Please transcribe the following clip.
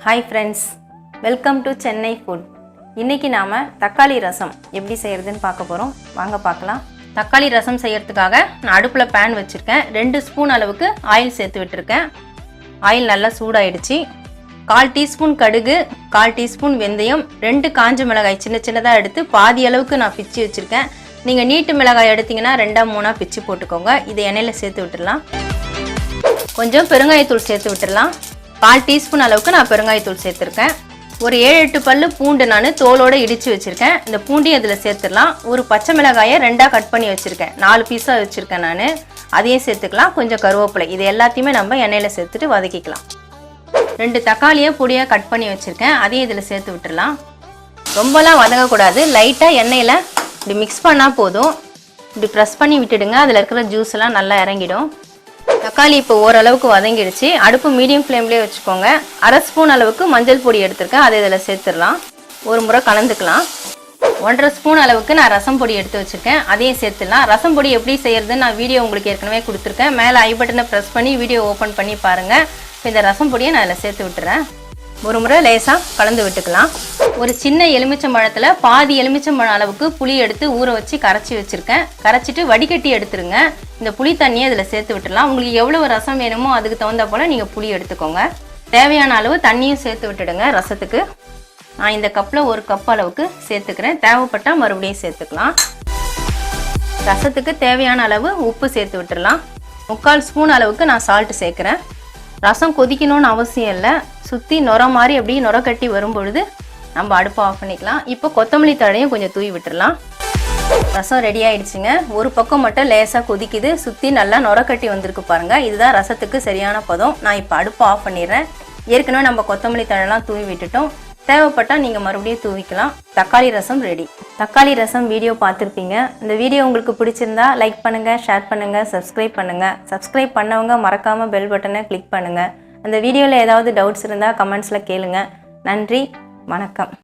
Hi friends, welcome to Chennai food. இன்னைக்கு நாம தக்காளி ரசம் எப்படி செய்யறதுன்னு பார்க்க போறோம். வாங்க பார்க்கலாம். தக்காளி ரசம் செய்யிறதுக்காக நான் அடுப்புல pan வச்சிருக்கேன். 2 ஸ்பூன் அளவுக்கு ஆயில் சேர்த்து விட்டுருக்கேன். ஆயில் நல்லா சூடாயிடுச்சு. 1/4 டீஸ்பூன் கடுகு, 1/4 டீஸ்பூன் வெந்தயம், 2 காஞ்ச மிளகாய் சின்ன சின்னதா எடுத்து பாதி அளவுக்கு நான் பிச்சி வச்சிருக்கேன். நீங்க நீட்டு மிளகாய் எடுத்தீங்கன்னா 2-3 பிச்சி போட்டுக்கோங்க. இதை எண்ணெயில சேர்த்து விட்டுறலாம். கொஞ்சம் பெருங்காயத்தூள் சேர்த்து விட்டுறலாம். 1/4 டீஸ்பூன் அளவுக்கு நான் பெருங்காயத்தூள் சேர்த்துருக்கேன். ஒரு 7-8 பல்லு பூண்டு நான் தோலோட இடிச்சு வச்சிருக்கேன். இந்த பூண்டையும் அதில் சேர்த்துடலாம். ஒரு பச்சை மிளகாயை 2ஆ கட் பண்ணி வச்சிருக்கேன். 4 பீஸாக வச்சிருக்கேன் நான். அதையும் சேர்த்துக்கலாம். கொஞ்சம் கருவேப்பிலை, இது எல்லாத்தையுமே நம்ம எண்ணெயில் சேர்த்துட்டு வதக்கிக்கலாம். 2 தக்காளியை பொடியாக கட் பண்ணி வச்சிருக்கேன். அதையும் இதில் சேர்த்து விட்டுடலாம். ரொம்பலாம் வதங்கக்கூடாது. லைட்டாக எண்ணெயில் இப்படி மிக்ஸ் பண்ணால் போதும். இப்படி ப்ரெஸ் பண்ணி விட்டுடுங்க. அதில் இருக்கிற ஜூஸ் எல்லாம் நல்லா இறங்கிடும். தக்காளி இப்போ ஓரளவுக்கு வதங்கிடுச்சு. அடுப்பு மீடியம் ஃப்ளேம்லேயே வச்சுக்கோங்க. 1/2 ஸ்பூன் அளவுக்கு மஞ்சள் பொடி எடுத்துருக்கேன். அதை இதில் சேர்த்துடலாம். ஒரு முறை கலந்துக்கலாம். 1/2 ஸ்பூன் அளவுக்கு நான் ரசம் பொடி எடுத்து வச்சுருக்கேன். அதையும் சேர்த்துடலாம். ரசம் பொடி எப்படி செய்யறதுன்னு நான் வீடியோ உங்களுக்கு ஏற்கனவே கொடுத்துருக்கேன். மேலே ஐ பட்டனை ப்ரெஸ் பண்ணி வீடியோ ஓப்பன் பண்ணி பாருங்கள். இப்போ இந்த ரசம் பொடியை நான் இதில் சேர்த்து விட்டுறேன். ஒரு முறை லேசாக கலந்து விட்டுக்கலாம். ஒரு சின்ன எலுமிச்சம்பழத்தில் பாதி எலுமிச்சம்பழம் அளவுக்கு புளி எடுத்து ஊற வச்சு கரைச்சி வச்சுருக்கேன். கரைச்சிட்டு வடிகட்டி எடுத்துருங்க. இந்த புளி தண்ணியை இதில் சேர்த்து விட்டுடலாம். உங்களுக்கு எவ்வளோ ரசம் வேணுமோ அதுக்கு தகுந்த போல் நீங்கள் புளி எடுத்துக்கோங்க. தேவையான அளவு தண்ணியும் சேர்த்து விட்டுடுங்க. ரசத்துக்கு நான் இந்த கப்பில் 1 கப் அளவுக்கு சேர்த்துக்கிறேன். தேவைப்பட்டால் மறுபடியும் சேர்த்துக்கலாம். ரசத்துக்கு தேவையான அளவு உப்பு சேர்த்து விட்டுடலாம். 3/4 ஸ்பூன் அளவுக்கு நான் சால்ட்டு சேர்க்குறேன். ரசம் கொதிக்கணும்னு அவசியம் இல்லை. சுற்றி நுர மாதிரி அப்படியே நுர கட்டி வரும்பொழுது நம்ம அடுப்பை ஆஃப் பண்ணிக்கலாம். இப்போ கொத்தமல்லி தழையும் கொஞ்சம் தூவி விட்டுடலாம். ரசம் ரெடி ஆயிடுச்சுங்க. ஒரு பக்கம் மட்டும் லேசாக கொதிக்குது. சுற்றி நல்லா நுர கட்டி வந்திருக்கு பாருங்கள். இதுதான் ரசத்துக்கு சரியான பதம். நான் இப்போ அடுப்பை ஆஃப் பண்ணிடுறேன். ஏற்கனவே நம்ம கொத்தமல்லி தழைலாம் தூவி விட்டுட்டோம். தேவைப்பட்டால் நீங்கள் மறுபடியும் தூவிக்கலாம். தக்காளி ரசம் ரெடி. தக்காளி ரசம் வீடியோ பார்த்துருப்பீங்க. இந்த வீடியோ உங்களுக்கு பிடிச்சிருந்தா லைக் பண்ணுங்கள், ஷேர் பண்ணுங்கள், சப்ஸ்கிரைப் பண்ணுங்கள். சப்ஸ்கிரைப் பண்ணவங்க மறக்காமல் பெல் பட்டனை கிளிக் பண்ணுங்கள். அந்த வீடியோவில் ஏதாவது டவுட்ஸ் இருந்தால் கமெண்ட்ஸில் கேளுங்க. நன்றி, வணக்கம்.